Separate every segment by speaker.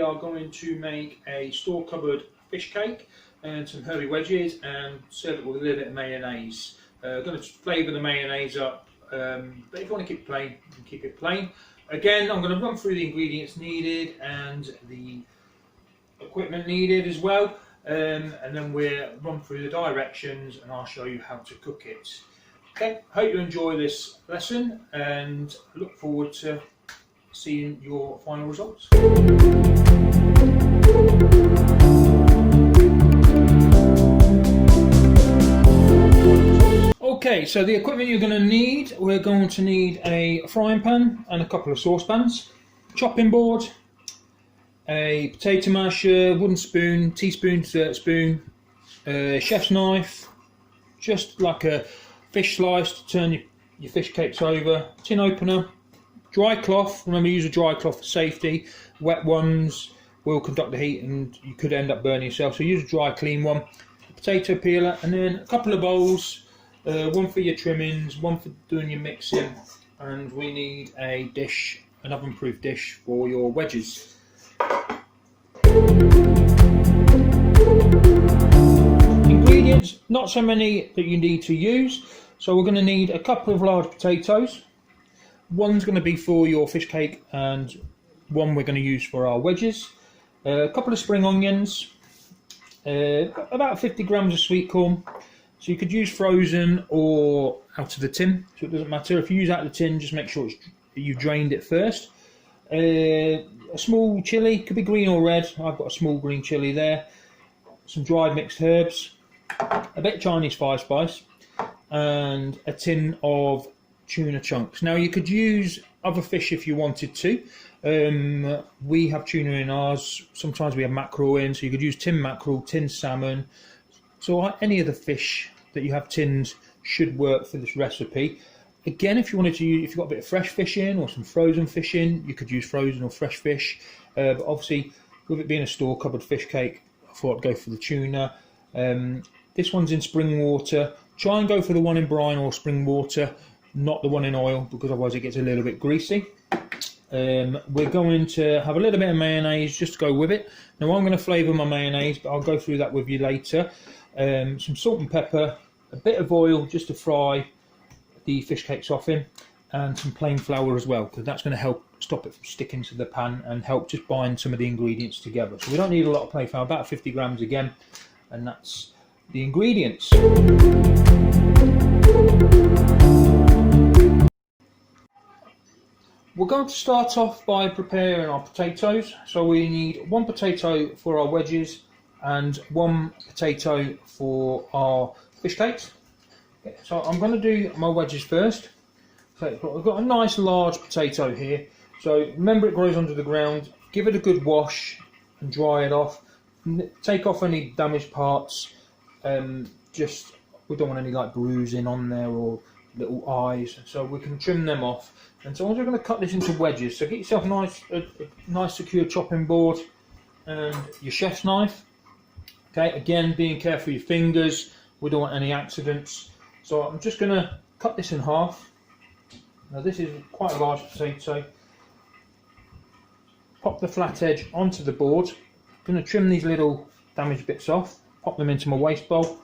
Speaker 1: are going to make a store cupboard fish cake and some herby wedges and serve it with a little bit of mayonnaise. Going to flavour the mayonnaise up, but if you want to keep it plain, you can keep it plain. Again, I'm going to run through the ingredients needed and the equipment needed as well, and then we'll run through the directions and I'll show you how to cook it. Okay, hope you enjoy this lesson and look forward to seeing your final results. Okay, so the equipment you're going to need, we're going to need a frying pan and a couple of saucepans, chopping board, a potato masher, wooden spoon, teaspoon, dessert spoon, chef's knife, just like a fish slice to turn your fish cakes over, tin opener, dry cloth. Remember, use a dry cloth for safety. Wet ones will conduct the heat and you could end up burning yourself, so use a dry clean one. A potato peeler, and then a couple of bowls, one for your trimmings, one for doing your mixing, and we need a dish, an oven proof dish for your wedges. Ingredients, not so many that you need to use. So we're going to need a couple of large potatoes. One's going to be for your fish cake and one we're going to use for our wedges. A couple of spring onions, about 50 grams of sweet corn. So you could use frozen or out of the tin, so it doesn't matter. If you use out of the tin, just make sure you've drained it first. A small chilli, could be green or red. I've got a small green chilli there. Some dried mixed herbs, a bit of Chinese five spice, and a tin of tuna chunks. Now you could use other fish if you wanted to. We have tuna in ours, sometimes we have mackerel in, so you could use tin mackerel, tin salmon. So any of the fish that you have tinned should work for this recipe. Again, if you wanted to use, if you've got a bit of fresh fish in or some frozen fish in, you could use frozen or fresh fish. But obviously, with it being a store cupboard fish cake, I thought I'd go for the tuna. This one's in spring water. Try and go for the one in brine or spring water, not the one in oil, because otherwise it gets a little bit greasy. We're going to have a little bit of mayonnaise just to go with it. Now I'm going to flavour my mayonnaise, but I'll go through that with you later. Some salt and pepper, a bit of oil just to fry the fish cakes off in, and some plain flour as well, because that's going to help stop it from sticking to the pan and help just bind some of the ingredients together. So we don't need a lot of plain flour, about 50 grams again, and that's the ingredients. We're going to start off by preparing our potatoes. So we need one potato for our wedges and one potato for our fish cakes. Okay, so I'm going to do my wedges first. So I've got a nice large potato here. So remember, it grows under the ground. Give it a good wash and dry it off. Take off any damaged parts. Just, we don't want any like bruising on there or little eyes, so we can trim them off. And so I'm just going to cut this into wedges. So get yourself a nice secure chopping board and your chef's knife. Okay, again, being careful with your fingers. We don't want any accidents. So I'm just going to cut this in half. Now this is quite a large potato. Pop the flat edge onto the board. I'm going to trim these little damaged bits off. Pop them into my waste bowl.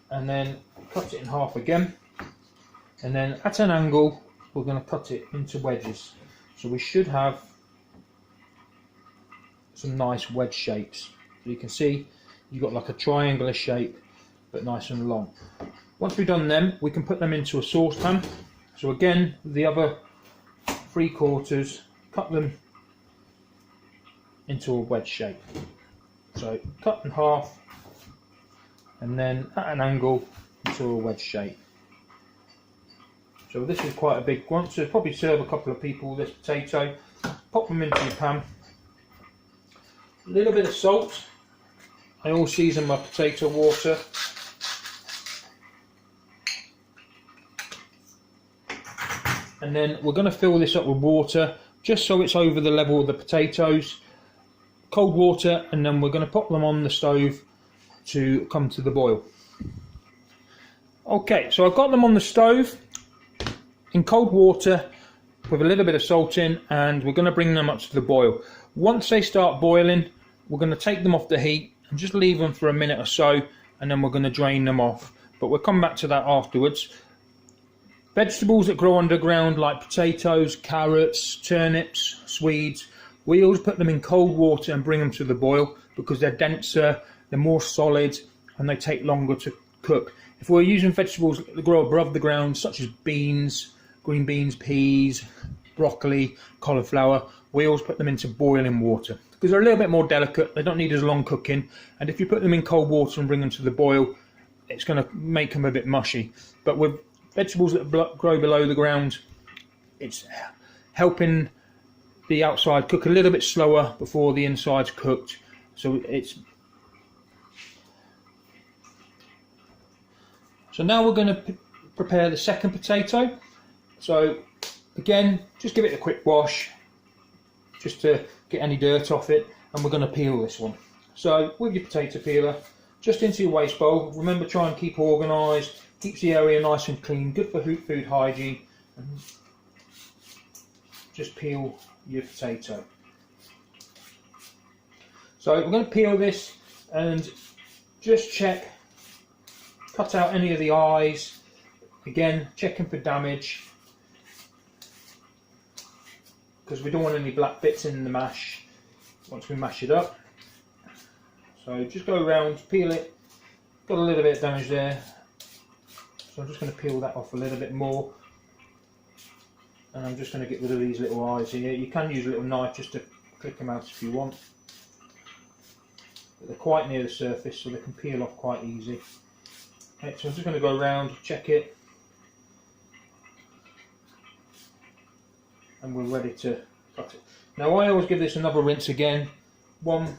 Speaker 1: And then cut it in half again. And then at an angle, we're going to cut it into wedges. So we should have some nice wedge shapes. So you can see you've got like a triangular shape, but nice and long. Once we've done them, we can put them into a saucepan. So again, the other 3/4, cut them into a wedge shape. So cut in half, and then at an angle into a wedge shape. So this is quite a big one, so probably serve a couple of people this potato. Pop them into your pan. A little bit of salt. I always season my potato water. And then we're going to fill this up with water, just so it's over the level of the potatoes. Cold water, and then we're going to pop them on the stove to come to the boil. Okay, so I've got them on the stove in cold water with a little bit of salt in, and we're going to bring them up to the boil. Once they start boiling, we're going to take them off the heat and just leave them for a minute or so, and then we're going to drain them off. But we'll come back to that afterwards. Vegetables that grow underground like potatoes, carrots, turnips, swedes, we always put them in cold water and bring them to the boil because they're denser, they're more solid, and they take longer to cook. If we're using vegetables that grow above the ground, such as beans, green beans, peas, broccoli, cauliflower, we always put them into boiling water because they're a little bit more delicate, they don't need as long cooking, and if you put them in cold water and bring them to the boil, it's going to make them a bit mushy. But with vegetables that grow below the ground, it's helping the outside cook a little bit slower before the inside's cooked. So now we're going to prepare the second potato. So again, just give it a quick wash just to get any dirt off it, and we're going to peel this one. So with your potato peeler, just into your waste bowl. Remember, try and keep organised, keeps the area nice and clean, good for food hygiene. And just peel your potato. So we're going to peel this and just check, cut out any of the eyes. Again, checking for damage, because we don't want any black bits in the mash once we mash it up. So just go around, peel it. Got a little bit of damage there, so I'm just going to peel that off a little bit more, and I'm just going to get rid of these little eyes here. You can use a little knife just to click them out if you want, but they're quite near the surface so they can peel off quite easy. Okay, so I'm just going to go around, check it, and we're ready to cut it. Now I always give this another rinse again, one,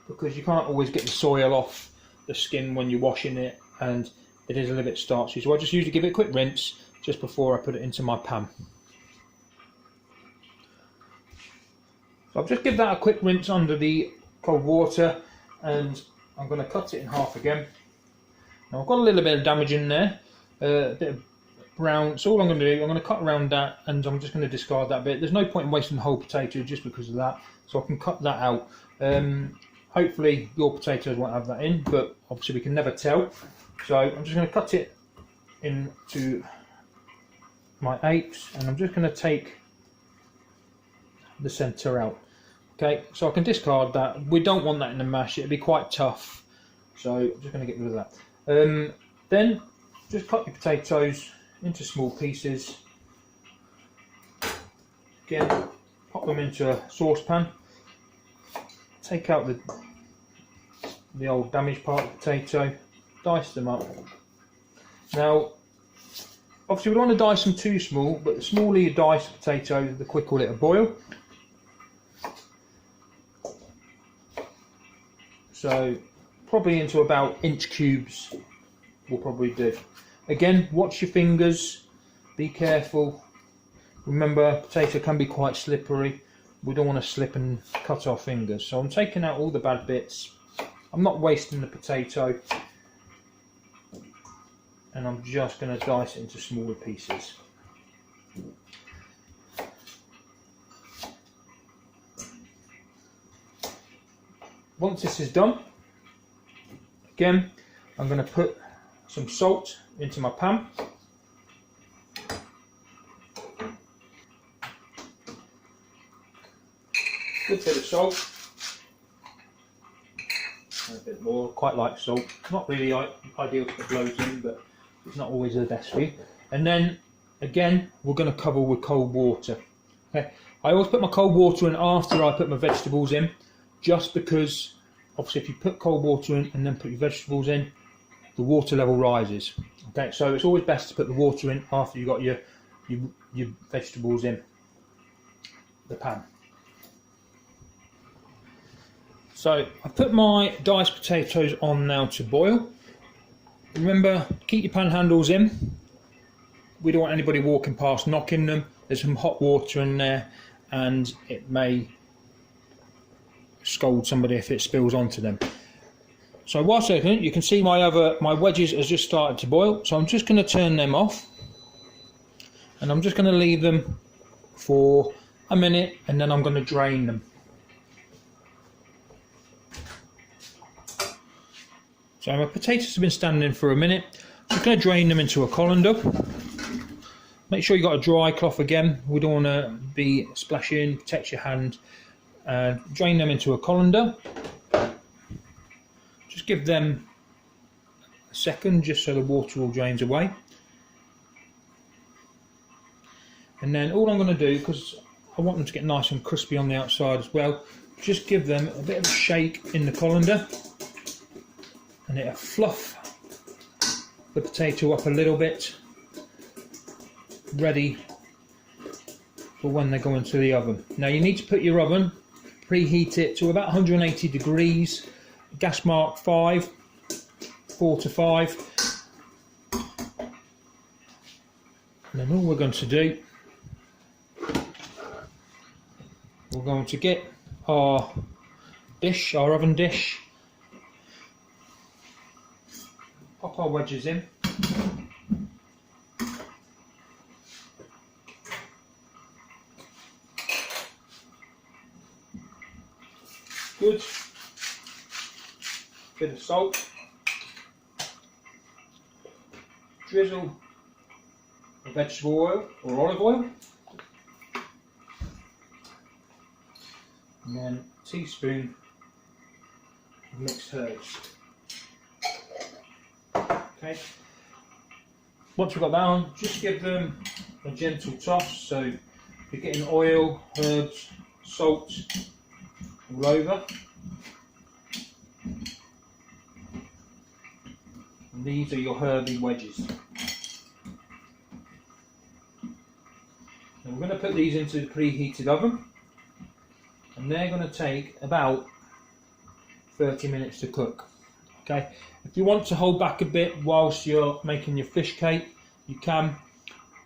Speaker 1: because you can't always get the soil off the skin when you're washing it, and it is a little bit starchy, so I just usually give it a quick rinse just before I put it into my pan. So I'll just give that a quick rinse under the cold water, and I'm going to cut it in half again. Now I've got a little bit of damage in there, a bit of brown, so all I'm going to do, I'm going to cut around that, and I'm just going to discard that bit. There's no point in wasting the whole potato just because of that, so I can cut that out. Hopefully your potatoes won't have that in, but obviously we can never tell. So I'm just going to cut it into my eighths, and I'm just going to take the centre out. Okay, so I can discard that. We don't want that in the mash, it'd be quite tough, so I'm just going to get rid of that. Then just cut your potatoes into small pieces. Again, pop them into a saucepan. Take out the old damaged part of the potato, dice them up. Now, obviously we don't want to dice them too small, but the smaller you dice the potato, the quicker it'll boil. So, probably into about inch cubes will probably do. Again, watch your fingers, be careful. Remember, potato can be quite slippery. We don't want to slip and cut our fingers. So I'm taking out all the bad bits. I'm not wasting the potato. And I'm just going to dice it into smaller pieces. Once this is done, again, I'm going to put some salt into my pan. Good bit of salt, and a bit more. Quite like salt. Not really ideal to put loads in, but it's not always the best for you. And then again, we're going to cover with cold water. Okay, I always put my cold water in after I put my vegetables in, just because obviously if you put cold water in and then put your vegetables in, the water level rises. Okay, so it's always best to put the water in after you got your vegetables in the pan. So I've put my diced potatoes on now to boil. Remember, keep your pan handles in. We don't want anybody walking past knocking them. There's some hot water in there and it may scold somebody if it spills onto them. So whilst they're cooking, you can see my wedges has just started to boil, so I'm just going to turn them off, and I'm just going to leave them for a minute and then I'm going to drain them. So my potatoes have been standing for a minute. I'm just going to drain them into a colander. Make sure you've got a dry cloth again. We don't want to be splashing, protect your hand. Drain them into a colander. Just give them a second just so the water all drains away. And then all I'm going to do, because I want them to get nice and crispy on the outside as well, just give them a bit of a shake in the colander. And it'll fluff the potato up a little bit, ready for when they go into the oven. Now you need to put your oven, preheat it to about 180 degrees, gas mark 4 to 5. And then all we're going to do, we're going to get our dish, our oven dish, pop our wedges in. Good. Bit of salt. Drizzle of vegetable oil or olive oil. And then a teaspoon of mixed herbs. Okay. Once we've got that on, just give them a gentle toss. So you're getting oil, herbs, salt all over. And these are your herby wedges. Now we're going to put these into the preheated oven, and they're going to take about 30 minutes to cook. Okay, if you want to hold back a bit whilst you're making your fish cake, you can,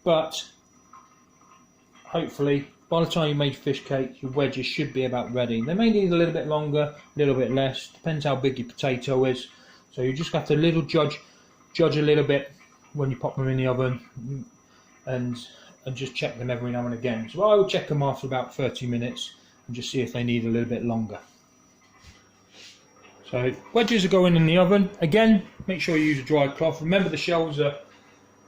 Speaker 1: but hopefully by the time you make fish cake, your wedges should be about ready. They may need a little bit longer, a little bit less, depends how big your potato is. So you just have to judge a little bit when you pop them in the oven, and just check them every now and again. So I will check them after about 30 minutes and just see if they need a little bit longer. So wedges are going in the oven. Again, make sure you use a dry cloth. Remember the shelves are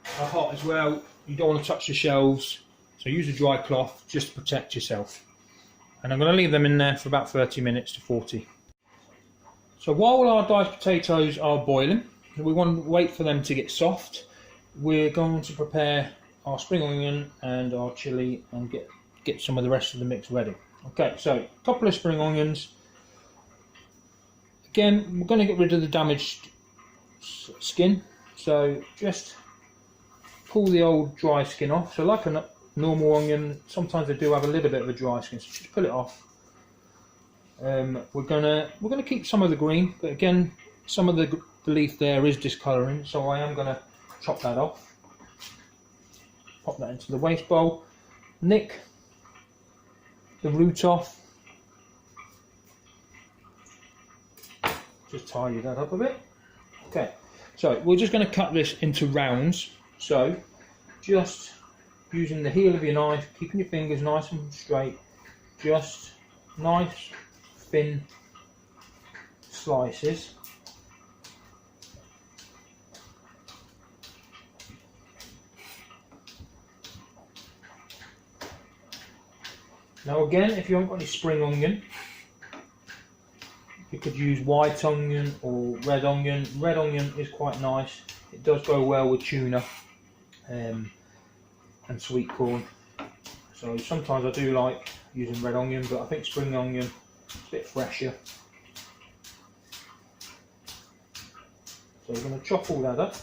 Speaker 1: hot as well. You don't want to touch the shelves. So use a dry cloth just to protect yourself. And I'm going to leave them in there for about 30 minutes to 40. So while our diced potatoes are boiling, we want to wait for them to get soft. We're going to prepare our spring onion and our chilli and get some of the rest of the mix ready. Okay, so a couple of spring onions. Again, we're going to get rid of the damaged skin, so just pull the old dry skin off. So like a normal onion, sometimes they do have a little bit of a dry skin, so just pull it off. We're gonna keep some of the green, but again, some of the leaf there is discolouring, so I am gonna chop that off. Pop that into the waste bowl. Nick the root off. Just tidy that up a bit. Okay, so we're just going to cut this into rounds. So just using the heel of your knife, keeping your fingers nice and straight, just nice thin slices. Now again, if you haven't got any spring onion, you could use white onion or red onion. Red onion is quite nice. It does go well with tuna and sweet corn. So sometimes I do like using red onion, but I think spring onion is a bit fresher. So we're going to chop all that up.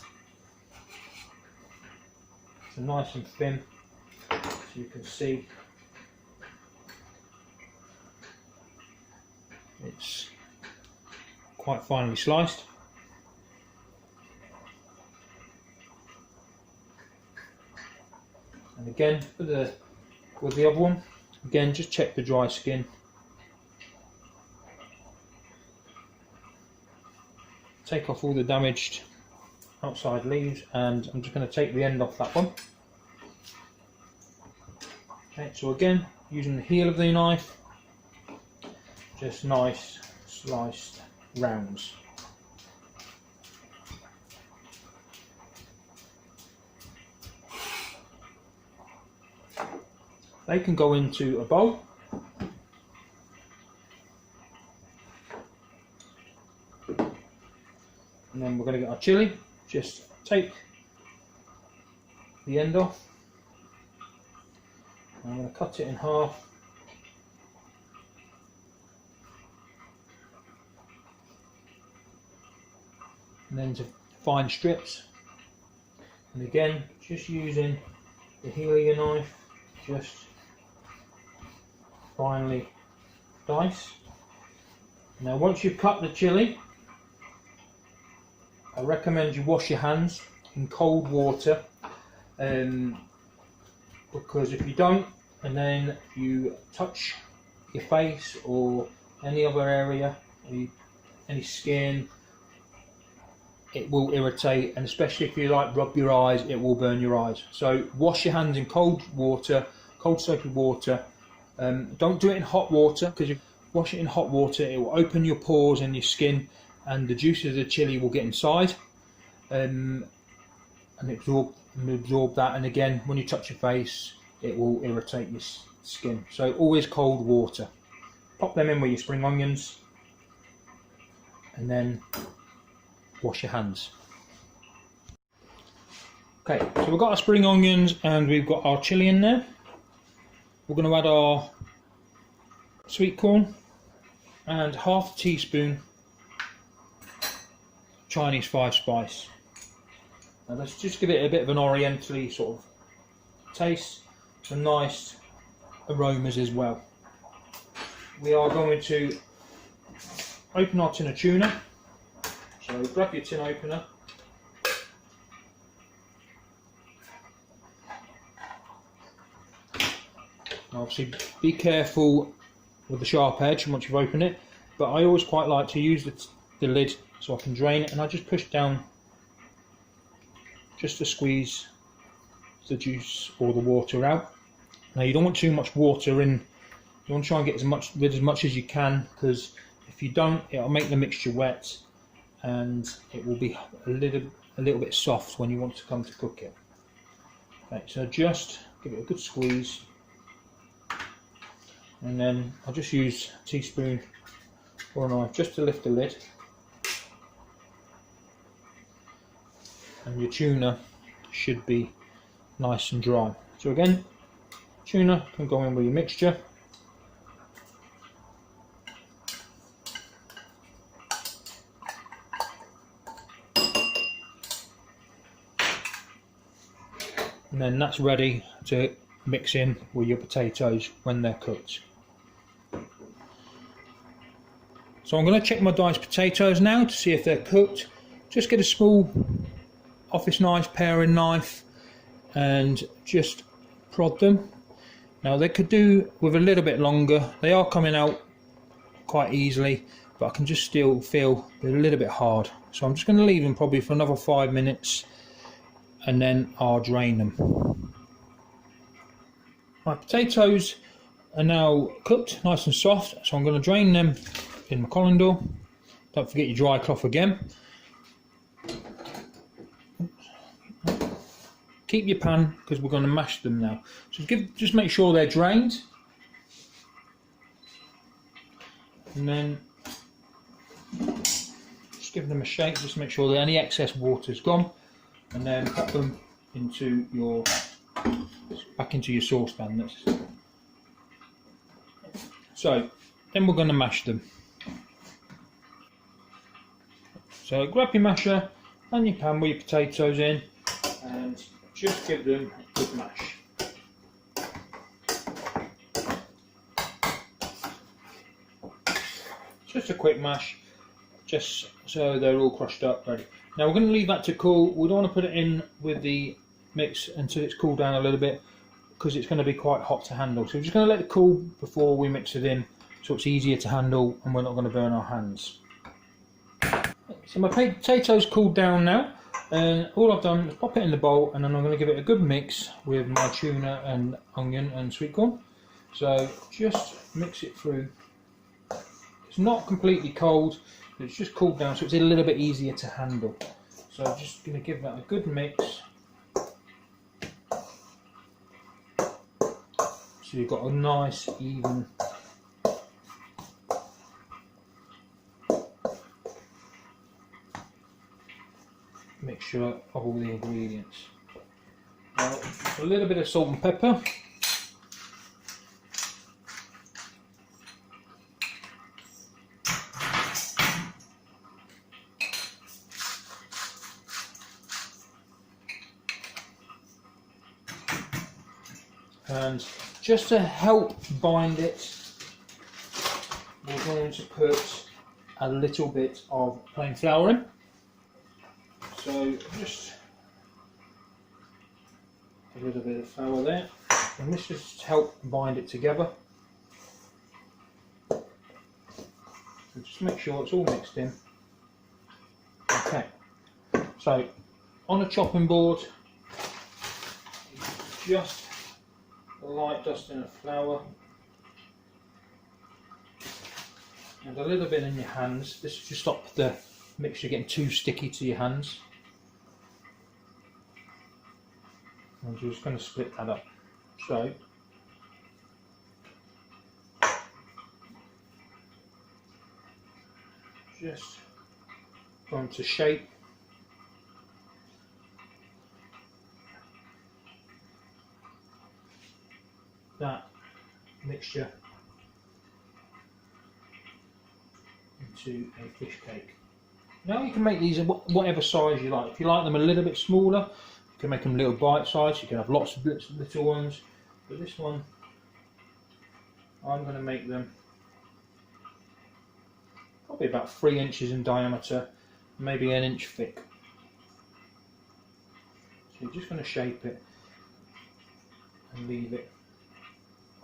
Speaker 1: So nice and thin, so you can see it's quite finely sliced. And again, with the other one, again, just check the dry skin. Take off all the damaged outside leaves, and I'm just going to take the end off that one. Okay, so again, using the heel of the knife, just nice sliced rounds. They can go into a bowl. And then we're going to get our chilli. Just take the end off. And I'm going to cut it in half. And then to fine strips. And again, just using the heel of your knife, just finely dice. Now once you've cut the chilli, I recommend you wash your hands in cold water, because if you don't and then you touch your face or any other area, any skin, it will irritate, and especially if you like rub your eyes, it will burn your eyes. So wash your hands in cold water, cold soapy water. Don't do it in hot water, because if you wash it in hot water it will open your pores and your skin, and the juices of the chili will get inside and absorb that, and again when you touch your face it will irritate your skin. So always cold water. Pop them in with your spring onions and then wash your hands. Okay, so we've got our spring onions and we've got our chili in there. We're going to add our sweet corn and half a teaspoon Chinese 5-spice. Now let's just give it a bit of an orientally sort of taste, some nice aromas as well. We are going to open our tin of tuna. So grab your tin opener. Obviously be careful with the sharp edge once you've opened it, but I always quite like to use the lid so I can drain it, and I just push down just to squeeze the juice or the water out. Now you don't want too much water in, you want to try and get as much as you can, because if you don't it'll make the mixture wet and it will be a little bit soft when you want to come to cook it. Okay, so just give it a good squeeze, and then I'll just use a teaspoon or a knife just to lift the lid, and your tuna should be nice and dry. So again, tuna can go in with your mixture. And then that's ready to mix in with your potatoes when they're cooked. So I'm going to check my diced potatoes now to see if they're cooked. Just get a small office knife, paring knife, and just prod them. Now they could do with a little bit longer. They are coming out quite easily, but I can just still feel they're a little bit hard. So I'm just going to leave them probably for another 5 minutes, and then I'll drain them. My potatoes are now cooked, nice and soft, so I'm going to drain them in my colander. Don't forget your dry cloth again. Keep your pan, because we're going to mash them now. So just make sure they're drained, and then just give them a shake, just to make sure that any excess water is gone, and then pop them into back into your saucepan. So then we're going to mash them. So grab your masher and your pan with your potatoes in, and just give them a good mash. Just a quick mash, just so they're all crushed up, ready. Now we're going to leave that to cool. We don't want to put it in with the mix until it's cooled down a little bit, because it's going to be quite hot to handle. So we're just going to let it cool before we mix it in, so it's easier to handle and we're not going to burn our hands. So my potatoes cooled down now, and all I've done is pop it in the bowl, and then I'm going to give it a good mix with my tuna and onion and sweet corn. So just mix it through. It's not completely cold, but it's just cooled down, so it's a little bit easier to handle. So I'm just going to give that a good mix. So you've got a nice even mixture of all the ingredients. Now, a little bit of salt and pepper. And just to help bind it, we're going to put a little bit of plain flour in. So just a little bit of flour there, and this just help bind it together. So just make sure it's all mixed in. Okay, so on a chopping board, just a light dusting of flour and a little bit in your hands. This will just stop the mixture getting too sticky to your hands. And you're just going to split that up. So just going to shape that mixture into a fish cake. Now you can make these whatever size you like. If you like them a little bit smaller, you can make them little bite size. You can have lots of little ones, but this one I'm going to make them probably about 3 inches in diameter, maybe 1 inch thick. So you're just going to shape it and leave it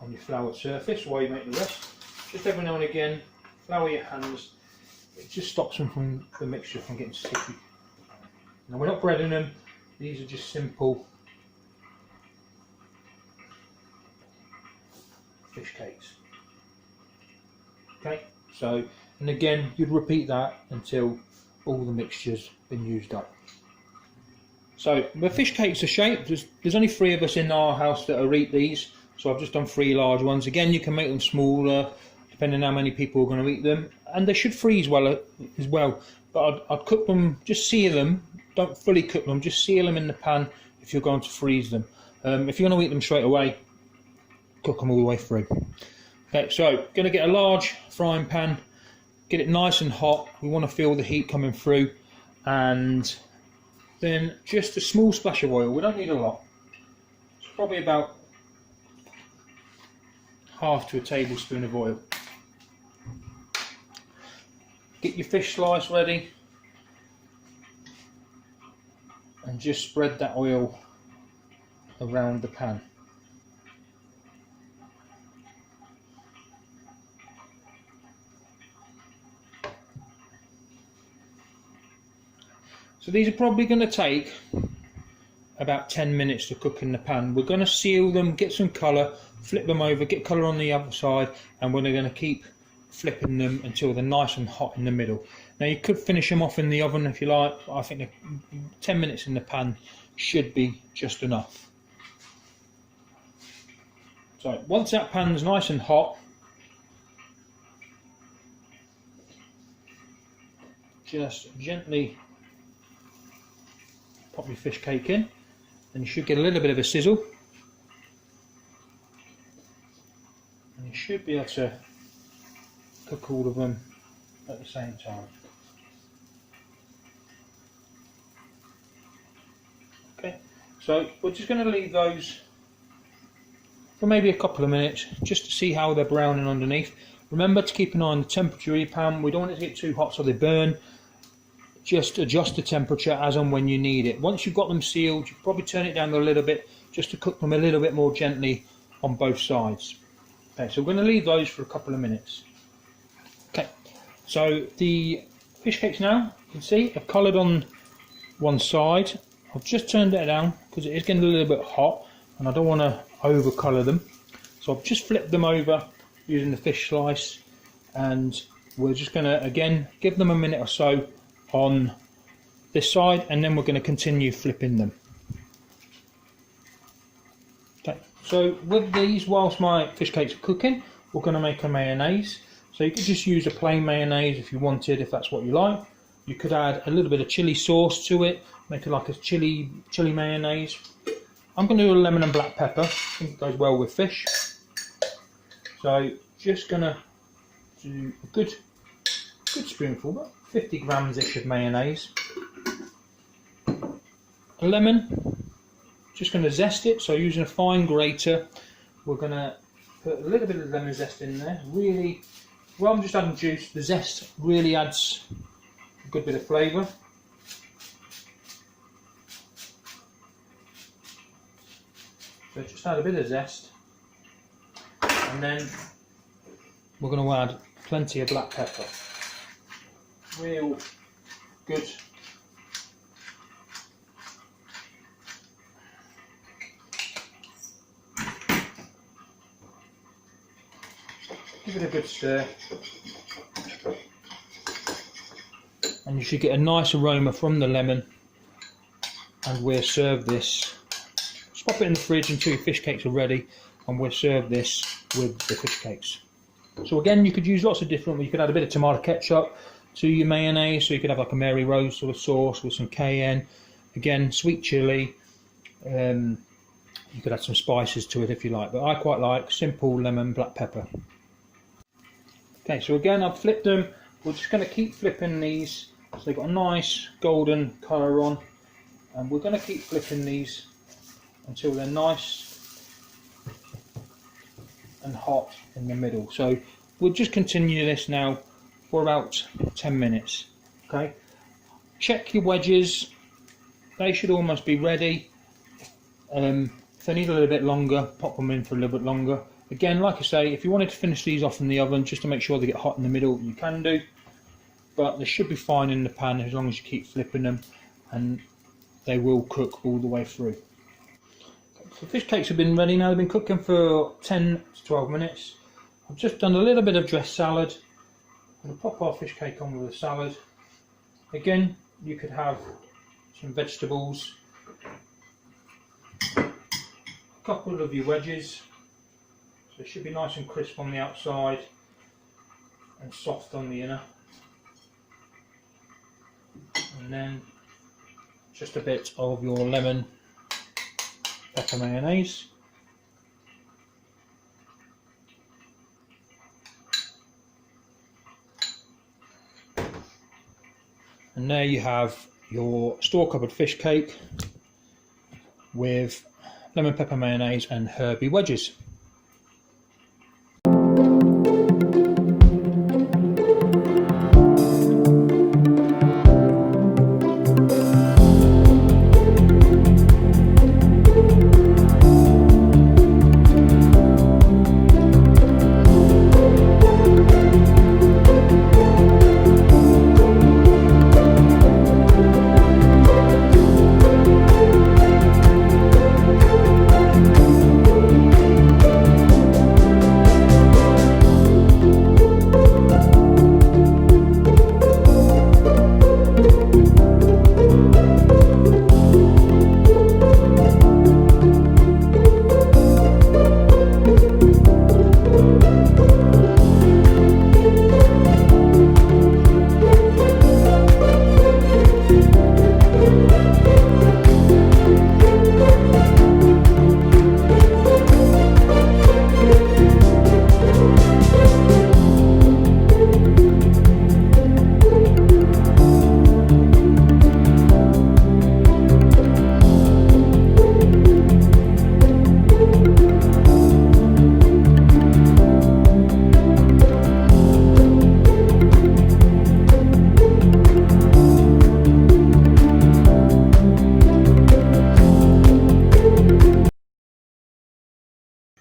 Speaker 1: on your floured surface while you make the rest. Just every now and again, flour your hands. It just stops them from the mixture from getting sticky. Now we're not breading them, these are just simple fish cakes. Okay, so, and again, you'd repeat that until all the mixture's been used up. So the fish cakes are shaped. There's only 3 of us in our house that eat these, so I've just done 3 large ones. Again, you can make them smaller depending on how many people are going to eat them, and they should freeze well as well. But I'd cook them, just sear them. Don't fully cook them, just seal them in the pan if you're going to freeze them. If you're going to eat them straight away, cook them all the way through. Okay, so going to get a large frying pan, get it nice and hot. We want to feel the heat coming through, and then just a small splash of oil. We don't need a lot. It's probably about half to a tablespoon of oil. Get your fish slice ready and just spread that oil around the pan. So these are probably going to take about 10 minutes to cook in the pan. We're going to seal them, get some colour, flip them over, get colour on the other side, and we're going to keep flipping them until they're nice and hot in the middle. Now you could finish them off in the oven if you like. I think 10 minutes in the pan should be just enough. So once that pan's nice and hot, just gently pop your fish cake in, and you should get a little bit of a sizzle, and you should be able to cook all of them at the same time. Okay, so we're just going to leave those for maybe a couple of minutes just to see how they're browning underneath. Remember to keep an eye on the temperature of your pan. We don't want it to get too hot so they burn. Just adjust the temperature as and when you need it. Once you've got them sealed, you probably turn it down a little bit just to cook them a little bit more gently on both sides. Okay, so we're going to leave those for a couple of minutes. Okay, so the fish cakes now, you can see, are coloured on one side. I've just turned it down because it is getting a little bit hot and I don't want to over colour them. So I've just flipped them over using the fish slice, and we're just going to again give them a minute or so on this side, and then we're going to continue flipping them. Okay, so with these, whilst my fish cakes are cooking, we're going to make a mayonnaise. So you could just use a plain mayonnaise if you wanted, if that's what you like. You could add a little bit of chili sauce to it, make it like a chili mayonnaise. I'm going to do a lemon and black pepper. I think it goes well with fish. So just going to do a good spoonful, about 50 grams ish of mayonnaise. A lemon, just going to zest it. So using a fine grater, we're going to put a little bit of lemon zest in there. Really, rather than just adding juice, the zest really adds a good bit of flavour. So just add a bit of zest, and then we're going to add plenty of black pepper. Real good. Give it a good stir, and you should get a nice aroma from the lemon. And we'll serve this. Just pop it in the fridge until your fish cakes are ready, and we'll serve this with the fish cakes. So again, you could use lots of different. You could add a bit of tomato ketchup to your mayonnaise, so you could have like a Mary Rose sort of sauce with some cayenne. Again, sweet chilli. You could add some spices to it if you like, but I quite like simple lemon black pepper. Okay, so again, I've flipped them. We're just going to keep flipping these so they've got a nice golden colour on, and we're going to keep flipping these until they're nice and hot in the middle. So we'll just continue this now for about 10 minutes. Okay, check your wedges, they should almost be ready. If they need a little bit longer, pop them in for a little bit longer. Again, like I say, if you wanted to finish these off in the oven just to make sure they get hot in the middle, you can do, but they should be fine in the pan as long as you keep flipping them, and they will cook all the way through. So fish cakes have been ready now. They've been cooking for 10 to 12 minutes. I've just done a little bit of dressed salad. I'm going to pop our fish cake on with the salad. Again, you could have some vegetables, a couple of your wedges. So it should be nice and crisp on the outside and soft on the inner. And then just a bit of your lemon pepper mayonnaise. And there you have your store cupboard fish cake with lemon pepper mayonnaise and herby wedges.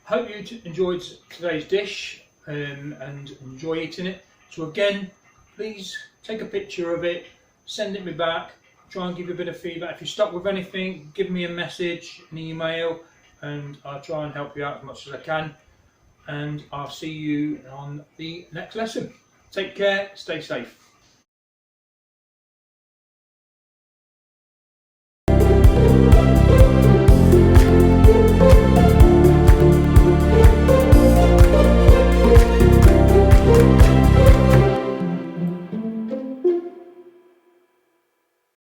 Speaker 1: Hope you enjoyed today's dish and enjoy eating it. So again, please take a picture of it, send it me back, try and give you a bit of feedback. If you're stuck with anything, give me a message, an email, and I'll try and help you out as much as I can. and I'll see you on the next lesson. Take care, stay safe.